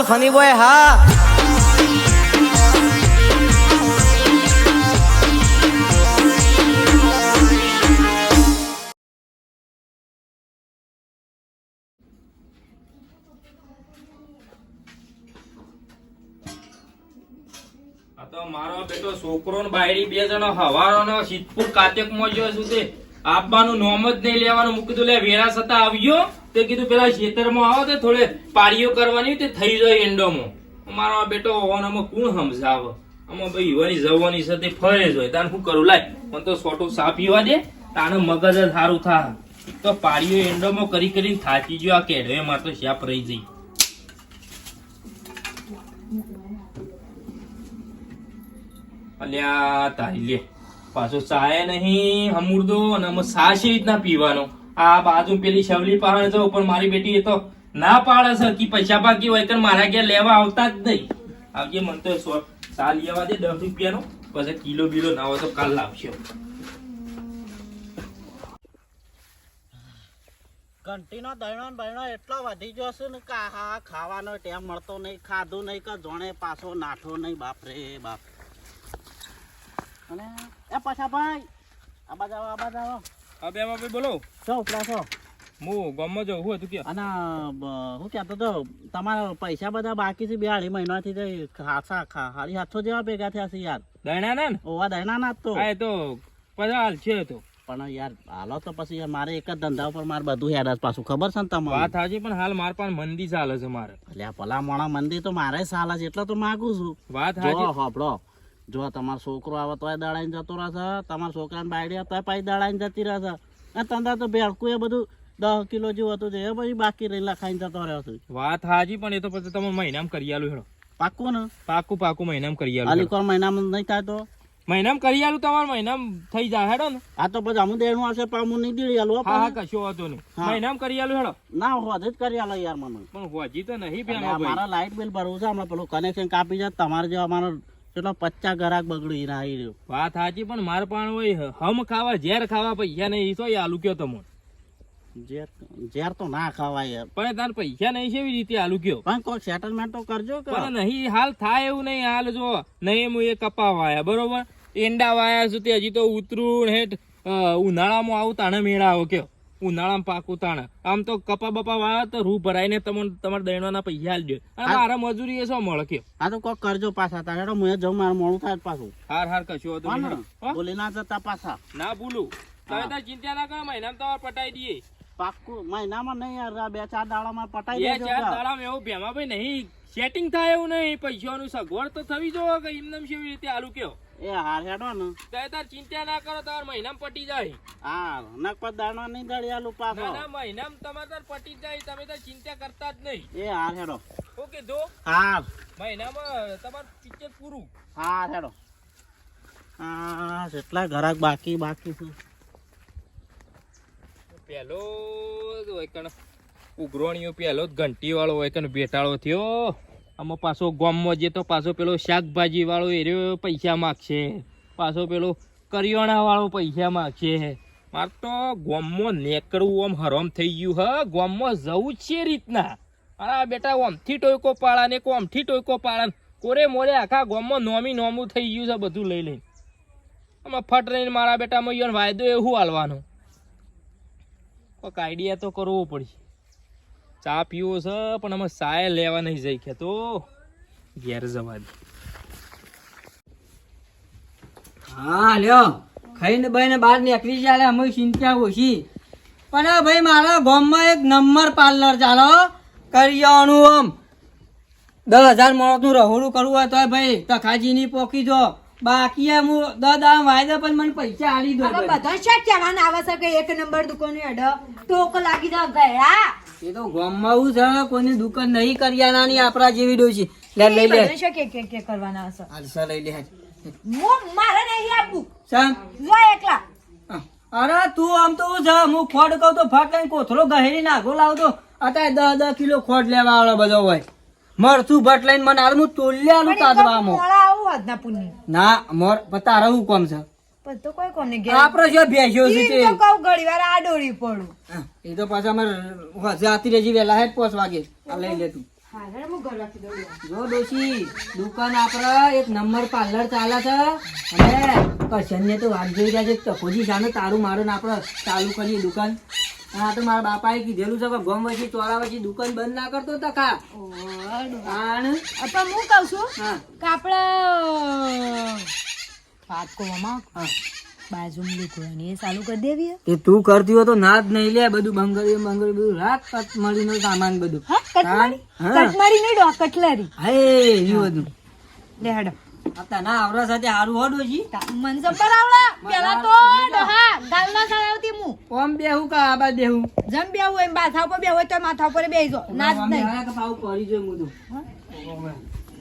Funny boy હા તો મારો બેટો છોકરો ને બાયડી બે જણો હવારોનો સિદ્ધપુર કાતેક માં ગયો છું તે આપવાનું નોમ જ નહીં લેવાનું મૂકી દઉં લે વેરા સતા આવ્યો તે કીધું પેલા ખેતરમાં આવો તે થોડે પાડીઓ કરવાની તે થઈ જાય એંડોમાં મારો બેટો ઓનામાં કોણ સમજાવ આમાં ભાઈ યુવાની જવાની સાથે ફરે જ હોય તાને શું કરું લાય પણ તો સોટો સા પીવા દે તાને મગજ જ સારું થા તો પાડીઓ એંડોમાં કરી કરીને થાચી ગયો આ કેડવે માં તો શાપ રહી જઈ અલ્યા તારી લે પાછો ચાય નહીં હમુરદો અને સાસ એવી રીતના પીવાનો આ બાજુ પેલી શવલી પહાડ જાઉં પણ મારી બેટી એ તો ના પાડે છે કે પૈસા બાકી હોય કે મારા ઘેર લેવા આવતા જ નહીં આવજે મને તો સા લેવા દે 10 રૂપિયાનો પછી કિલો બિલો ના હોય તો કાલ લાવશે ઘંટીનો દયણો બયણો એટલો વધી ગયો છે ને કે ખાવાનો ટાઈમ મળતો નહીં ખાધું નહીં કે જોણે પાછો નાઠો નહીં બાપ રે બાપ અને એ પાછા ભાઈ આબા જાવ અબે બાપે બોલો શું ઉપડા છો હું ગામમાં જાઉં હું હતું કે અને હું કહેતો તો તમારા પૈસા બધા બાકી છે 2-2.5 મહિનાથી ખાસા હારી 700 જેવા ભેગા થયા છે યાર દયણા ને ઓવા દયણા ના તો હા તો બધા હાલ છે તો પણ યાર હાલો તો પછી યાર મારે એક જ ધંધા ઉપર મારે બધું હેરાસ પાછું ખબર છે ને તમને વાત હાજી પણ હાલ માર પાસે મંદી ચાલે છે મારે એટલે ભલા મોણા મંદી તો મારે ચાલે છે એટલે તો માગું છું વાત હાજી હોપડો જો તમારો છોકરો આવે તોય દાડાઈને જતો રહેશે તમારા છોકરાને બાયડી તોય પાછી દાડાઈને જતી રહેશે અને તંદા તો ભેળકું એ બધું 10 કિલો જેવું હતું એ પછી બાકી રહી લખાઈને જતો રહ્યો છું વાત હાજી પણ એ તો પછી તમે મહિનામાં કરી આલું હેડો પાક્કું ને પાકું મહિનામાં કરી આલું આલી કોણ મહિનામાં નહીં થાય તો મહિનામાં કરી આલું તમારે મહિનામાં થઈ જાય હેડો ને આ તો પછી અમુક દેણું આવશે પણ હું નહીં દીડી આલું હા કશો વાંધો નહીં મહિનામાં કરી આલું હેડો ના હોજ જ કરી આલો યાર મને પણ હોજી તો નહીં મારા લાઇટ બિલ ભરવું છે હમણાં પેલું કનેક્શન કાપી જાય તમારે જેવા મારો કેટલો 50 ગ્રાહક બગડી રહ્યો વાત સાચી પણ મારે પણ હોય હમ ખાવા ઝેર ખાવા પૈસા નહીં તો આલુ કયો તમે ઝેર તો ના ખવાય પણ તાર પૈસા નહીં કેવી રીતે આલુ કયો પણ કોઈ સેટલમેન્ટ તો કરજો કે પણ નહીં હાલ થાય એવું નહીં હાલ જો નહીં હું એ કપા વાયા બરોબર એંડા વાયા છું તે હજી તો ઉતરું હેઠ ઉનાળામાં આવું તાણે મેળા આવો કયો ઉનાળામાં પાકું તાણે આમ તો કપા બપા વાયા તો રૂ ભરાઈને તમારા દયણોના પૈસા આલજો અને મારા મજૂરી એ શું મળે કયો આ તો કોઈ કરજો પાછા તારે હું જઉં મારું મોડું થાય પાછું હાર કશું હતું બોલી ના જતા પાછા ના ભૂલું તમે તાર ચિંતા ના કરો મહિનામાં તમારે પટાઈ દઈએ પાક્કું મહિનામાં નહીં યાર 2-4 દાડામાં પટાઈ દેજો 2-4 દાડામાં એવું ભેમા ભાઈ નહીં સેટિંગ થાય એવું નહીં પૈસાનું સગવડ તો થવી જોઈએ કે એમને કેવી રીતે આલુ કયો એ હાર હેડો ને તાર ચિંતા ના કરો તમારે મહિનામાં પટી જાય હા નકપત દાણા નહીં દળી આલુ પાછો ના મહિનામાં તમારે તાર પટી જાય તમે તાર ચિંતા કરતા જ નહીં એ હાર હેડો ઓકે દો હાર મહિનામાં તમારું પિક્ચર પૂરું હાર હેડો હા કેટલા ઘરાક બાકી છે પેલો ઉઘરોણીઓ પેલો ઘંટી વાળો હોય કે બેટાળો થયો આમાં પાછો ગામમાં જે તો પાછો પેલો શાકભાજી વાળો એ પૈસા માગશે પાછો પેલો કરિયાણા વાળો પૈસા માગશે મારે તો ગામમાં નીકળવું આમ હરામ થઈ ગયું હ ગામમાં જવું જ છે રીતના અરે બેટા ઓમથી ટોયકો પાડા ને કોમથી ટોયકો પાડા કોરે મોરે આખા ગામમાં નોમું થઈ ગયું છે બધું લઈ લઈને આમાં ફટ રહીને મારા બેટામાં યો વાયદો એવું હાલવાનો કોઈક આઈડિયા તો કરવો પડશે ચા પીવો છે પણ અમે ચાય લેવા નહીં જઈ કે તો ઘેર જવા દે હા લ્યો ખાઈને ભાઈને બહાર નીકળી ચાલે અમે ચિંતા ઓછી પણ ભાઈ મારા ગામમાં એક નંબર પાર્લર ચાલો કરિયાણું આમ 10,000 માણસનું રહોડું કરવું હોય તો ભાઈ તખાજીની પોકી જો બાકી હું 10 દાડા વાયદા પણ મને પૈસા આલી દો બધા શેટ કહેવાના આવે છે કે એક નંબર દુકાન અડ ટોક લાગી જા ગયા એ તો ગામમાં હું છે કોઈની દુકાન નહીં કરિયાણાની આપણા જેવી ડોશી લે લઈ લે બધા કે કરવાના હશે હાલસા લઈ લે મારે નહીં આપું સમ જો એકલા અરે તું આમ તો હું હું ખોડ કહું તો ફાટ લઈને કોથળો ગહેરી નાખો લાવતો અત્યારે 10 કિલો ખોડ લેવા વાળો બધો હોય મરચું ભટ લઈને મને હાલ હું તોલ્યાનું તાજવામાં મોળા આવું આજના પુણ્ય ના મોર તારા હું કોમ છે પણ તો કોઈ કોને કે આપડે જો બેસ્યો છે તે તો કહું ઘડીવાર આ દોડી પડું એ તો પાછા અમારે જાતી રેજી વેલા હે 5 વાગે આ લઈ લે તું હા હેડ હું ઘર રાખી દઉં જો ડોશી દુકાન આપડે એક નંબર પાર્લર ચાલે છે અને કરશનને તો વાત જોઈ રહ્યા છે તપોજી સામે તારું મારું ને આપડે ચાલુ કરીએ દુકાન. અને આ તો મારા બાપાએ કીધેલું છે કે ગમ વચ્ચે ચોરા વચ્ચે દુકાન બંધ ના કરતો તકા. પણ હું કહું છું હા કે આપણે વાત કોવામાં હા બાજુમાં લીધું એ ચાલુ કરી દેવી એ તું કરતી હોય તો ના જ નહીં લે બધું બંગડી બધું રાખ કટમરીનો સામાન બધું. હા કટમારી હા. કટમારી નહીં ડો કટલેરી હે એવું બધું લે હેડો આપતા ના આવરા સાથે હારું હો ડોશી. મન જબ્બર આવડે પેલા તો ડોહા ગાલના સળાવતી હું ઓમ બેહું કા આબા બેહું જમ બેહું એમ માથા ઉપર બેહું હોય તો માથા ઉપર બેહીજો ના જ નહીં પાવું કરી જોઈ મું તો.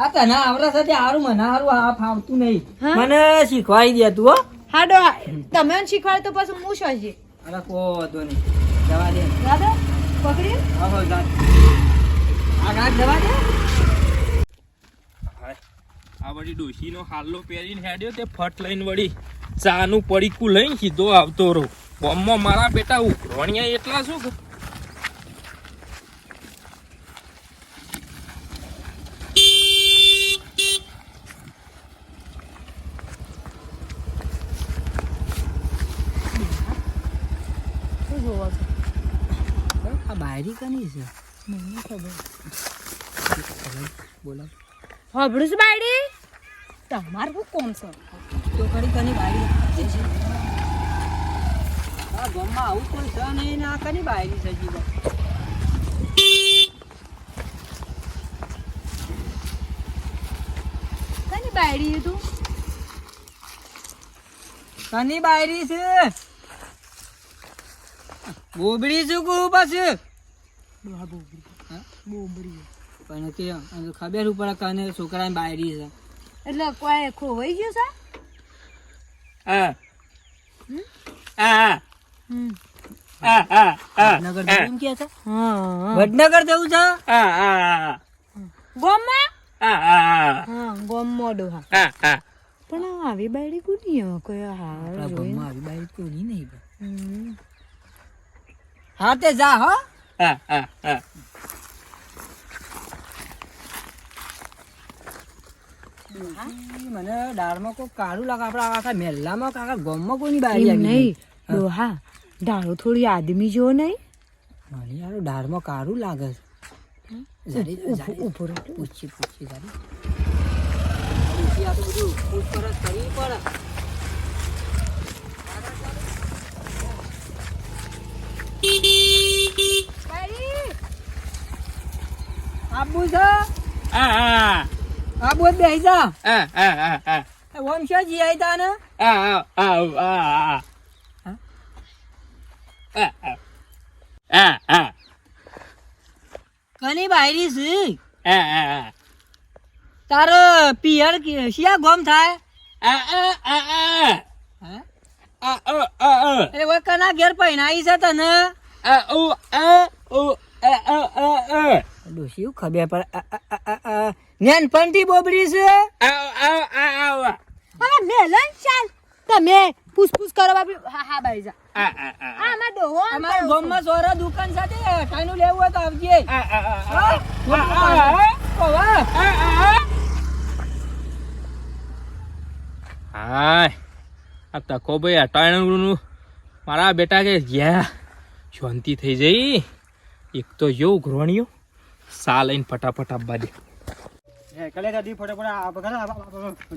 આ તના આવરા સાથે હારું મને હારું આ ફાવતું નહીં. હા? મને શીખવાડી દે તું હો. હા ડોહા તમે મને શીખવાડે તો પછી હું શું છે અરે કો વાંધો નહીં જવા દે. દાદા પકડી આવો જા આ ગાડ જવા દે. આ વળી ડોશીનો હાલ્લો પહેરીને હેડ્યો તે ફટ લઈને વળી ચાનું પડીકું લઈને સીધો આવતો રહો. બોમ્બમાં મારા બેટા ઉઘરોણિયા એટલા શું કે શું જોવો છો આ બાયરી કની છે મને ખબર બોલો હબડું છે બાયડી તમારું શું કોમ છે તો કરી કની બાયરી છે. આ ગામમાં આવું કોઈ છે નહીં ને આ કની બાયરી છે જીવન. કની બાયડી તું કની બાયરી છે બોબડી શું કહું પાછું ડોહા બોબરી હા? બોબરી પણ કે અને ખબર ઉપર કને છોકરાની બાયરી છે. એટલે કોઈ ખોવાઈ ગયું છે આ હમ? આ હમ આ આ આ વડનગર જવું કે છે હા વડનગર જવું છે. આ આ ગોમમાં આ આ હા ગોમમાં ડોહા આ આ પણ આવી બાયડી કોની કોઈ હાર આપણા જોઈને ગામમાં આવી બાયરી કોની નહીં ભાઈ. હમ. હા તે જા હો. આ આ આ મને દાળમાં કોઈ કાળું લાગે આપણા આખા મેલ્લામાં કાકા ગામમાં કોની બારી એમ આવી નહીં ડોહા ડાળો થોડી આદમી જો નહીં મને યાર દાળમાં કાળું લાગે છે. ઉભો રહો પૂછી જારી પૂછી આ તો બધું પૂછપરછ કરવી પડે. આબુ છે આ આ આબુ જ બેસી જા. આ આ આ આ વંશા જી આવી તા ને આ આ આ આ આ કની બાયરી છે આ આ તારો પિયર શિયા ગોમ થાય હે એ ઓય કના ઘેર પહેનાઈ છે તને ડોશી ખબર પર નેનપણથી બોબડી છે. હવે મેલન ચાલ તમે પૂછપૂછ કરો બાપી હા હા બાઈ જા હા અમાર ડોહો અમારા ગામમાં સોરા દુકાન સાથે ઠાઈનું લેવું હોય તો આવજે. હાય આ તકો ભાઈ અટાણું મારા બેટા કે ગયા શાંતિ થઈ જઈ. એક તો જો ઘરોણીઓ સા લઈને ફટાફટ આપવા દે. કલે દાદી ફટાફટ આ બગા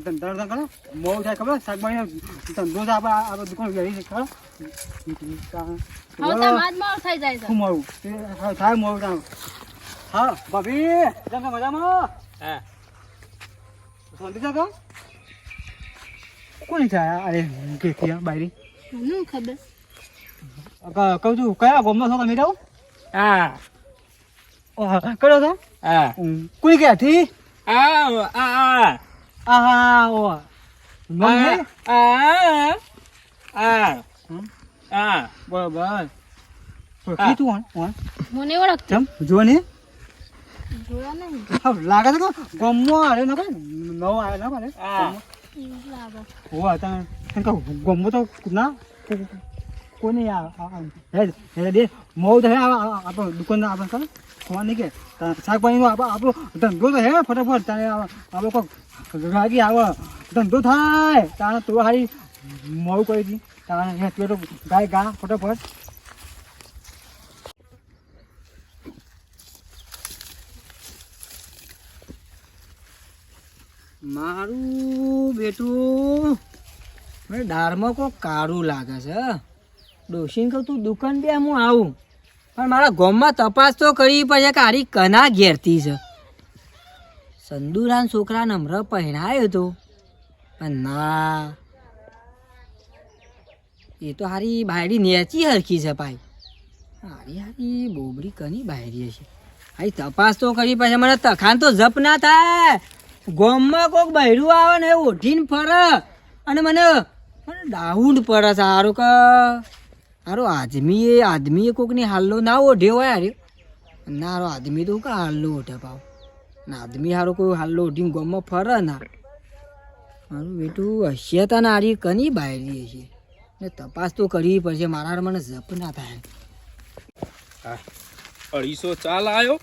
ધંધા કરો મોવ થાય ખબર શાકભાજી ધંધો છે આપણે દુકાન ગઈ છે ખબર હવે તમાજ માં થઈ જાય છે શું મળું થાય મોવ થાય. હા ભાભી તમે મજામાં હા શાંતિ છે તો કોની છે અરે કેથી બાયરી મને ખબર કહું છું કયા ગામમાં છો તમે જાઓ હા કયો છો હા કોની ક્યાંથી આ આ આ ઓ આ આ આ બરાબર કીધું મને ઓળખ ચમ જો ને જોયા નહીં હા લાગે છે કે ગમમાં આરે ન કરે નવો આવે ના પાડે આ હોવા તા તને કહું ગમમાં તો ના કોને દે મોં તો હે આપણો દુકાન આપણે કરે ફોન નહીં કે શાકભાજીનો આપણો ધંધો તો હે ફટાફટ તારે આપણે કોઈક રાગી આવે ધંધો થાય તારે તો હારી મોડું કરી દી તારે પેલો ગાય ગા ફટાફટ. મારું બેટું મને દાળમાં કોઈ કાળું લાગે છે. ડોશીને કહું તું દુકાન બે હું આવું, પણ મારા ગામમાં તપાસ તો કરવી પડશે કે આરી કના ઘેરથી છે. સંદુરાન છોકરા નમ્ર પહેણાયો હતો, પણ ના, એ તો હારી બાયડી નેચી હરખી છે ભાઈ. હારી હારી બોબડી કની બાયડી હશે. હારી તપાસ તો કરવી પડશે. મને તખાન તો જપ ના થાય. ગામમાં કોઈક બહેરું આવે ને એ ઓઢીને ફરે અને મને ડાઉડ પડે છે. સારું કે હારો આદમીએ કોકની હાલ્લો ના ઓઢ્યો હોય હારે ના. હારો આદમી તો કા હાલ્લો ઓઢે પાવ ને આદમી હારો કોઈ હાલ્લો ઓઢીને ગામમાં ફરે ના. મારું બેટું હશિયતા ના હારી કની બાયરી હશે ને તપાસ તો કરવી પડશે. મારા મને જપ ના થાય. 250 ચા લાયો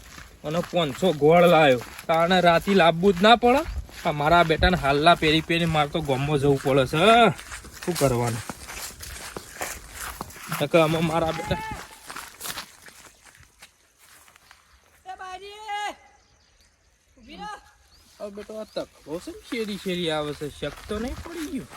અને 500 ગોળ લાયો. તાણે રાતી લાવવું જ ના પડે. આ મારા બેટાને હાલના પેરી મારે તો ગામમાં જવું પડે છે. શું કરવાનું? આમાં મારા બેટા બેટો આ તકવો છે ને શેરી આવે છે. શક તો નહીં પડી ગયું.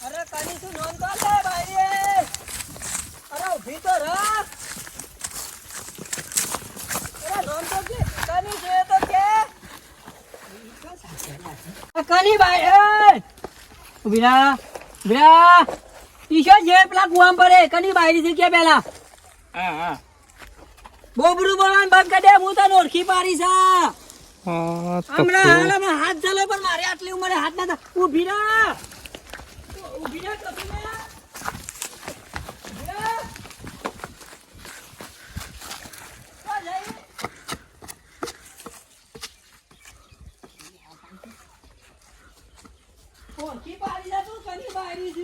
અરે કની તું નોંધ કર લે ભાઈ. અરે ઉભી તો રહ. અરે નોંધ તો કે કની છે તો કે કની ભાઈ. ઉભી રા ઈશો જે પેલા કુવામ પડે કની બાયરી છે કે પેલા. હા બોબરું બોલવાનું બંધ કરી દે. હું તને ઓળખી પાડી છે. હમણાં હાથ ચાલે પણ મારે આટલી ઉંમરે હાથ ના થાય. ઉભી રા ઓળખી પાડી જા તું કની બાયરી છે.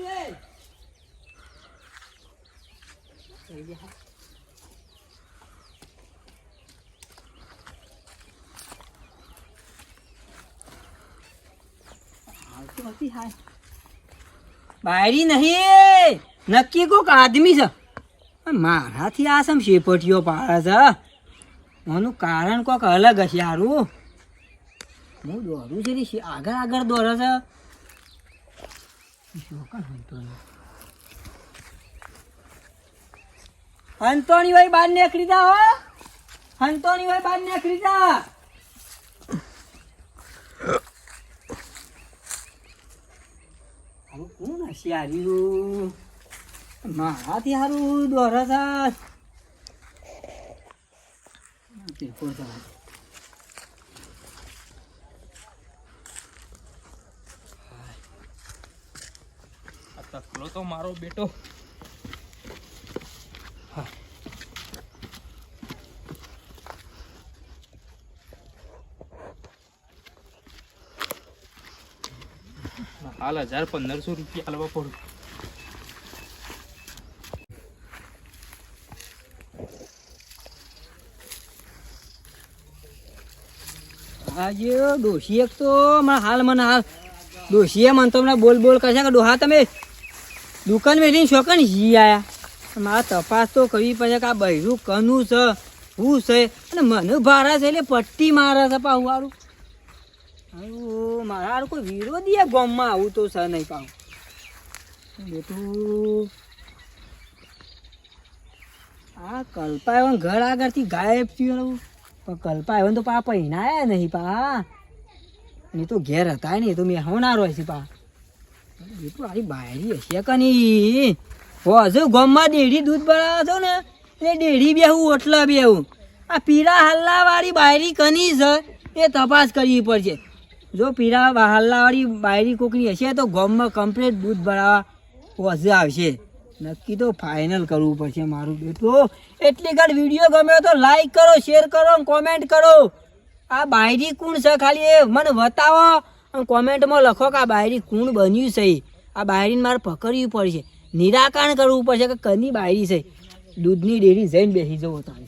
બાયરી નહીં, નક્કી કોક આદમી છે. મારાથી આ સમ શેપટીઓ પાડે છે. એનું કારણ કોક અલગ હશે. સારું હું દોડું છે આગળ દોડે છે. હંતોની ભાઈ બહાર નીકળી જા. હો હંતોની ભાઈ બહાર નીકળી જા. કોણ હશે હાર્યું? મારાથી હારું દોરે છે. તકલો તો મારો બેટો હાલ 1500 રૂપિયા હાલવા પડું. આજે ડોશી એક તો મને હાલ ડોશીએ મને તો બોલ કરશે કે ડોહા તમે દુકાન વેચીને શોકન જી આયા. મારા તપાસ તો કરવી પડશે કે આ બૈરું કનું છે શું છે. અને મને ભારા છે એટલે પટ્ટી મારે છે પાછું. વાળું મારા હારું કોઈ વિરોધી ગામમાં આવું તો છે નહીં પાછું. બેટું આ કલ્પા એવા ઘર આગળથી ગાયબ થયું. પણ કલ્પા એવા તો પા પહેણાયા નહીં પા. એ તો ઘેર હતા નહીં તો મેં હોનારો છે પા. બેટું આરી બાયરી હશે કે નહીં. હજુ ગામમાં ડેરી દૂધ બનાવો છો ને એટલે ડેરી બેહું ઓટલા બેહું. આ પીળા હલ્લા વાળી બાયરી કની છે એ તપાસ કરવી પડશે. જો પીરા હાલ્લાવાળી બાયરી કોકની હશે તો ગામમાં કમ્પ્લીટ દૂધ ભરાવા વજે આવશે. નક્કી તો ફાઇનલ કરવું પડશે મારું બેટો. એટલી ઘડ વિડીયો ગમ્યો તો લાઈક કરો, શેર કરો, કોમેન્ટ કરો. આ બાયરી કોણ છે ખાલી એ મને બતાવો અને કોમેન્ટમાં લખો કે આ બાયરી કોણ બન્યું છે. આ બાયરીને મારે પકડવી પડશે, નિરાકરણ કરવું પડશે કે કની બાયરી છે. દૂધની ડેરી જઈને બેસી જવો તારે.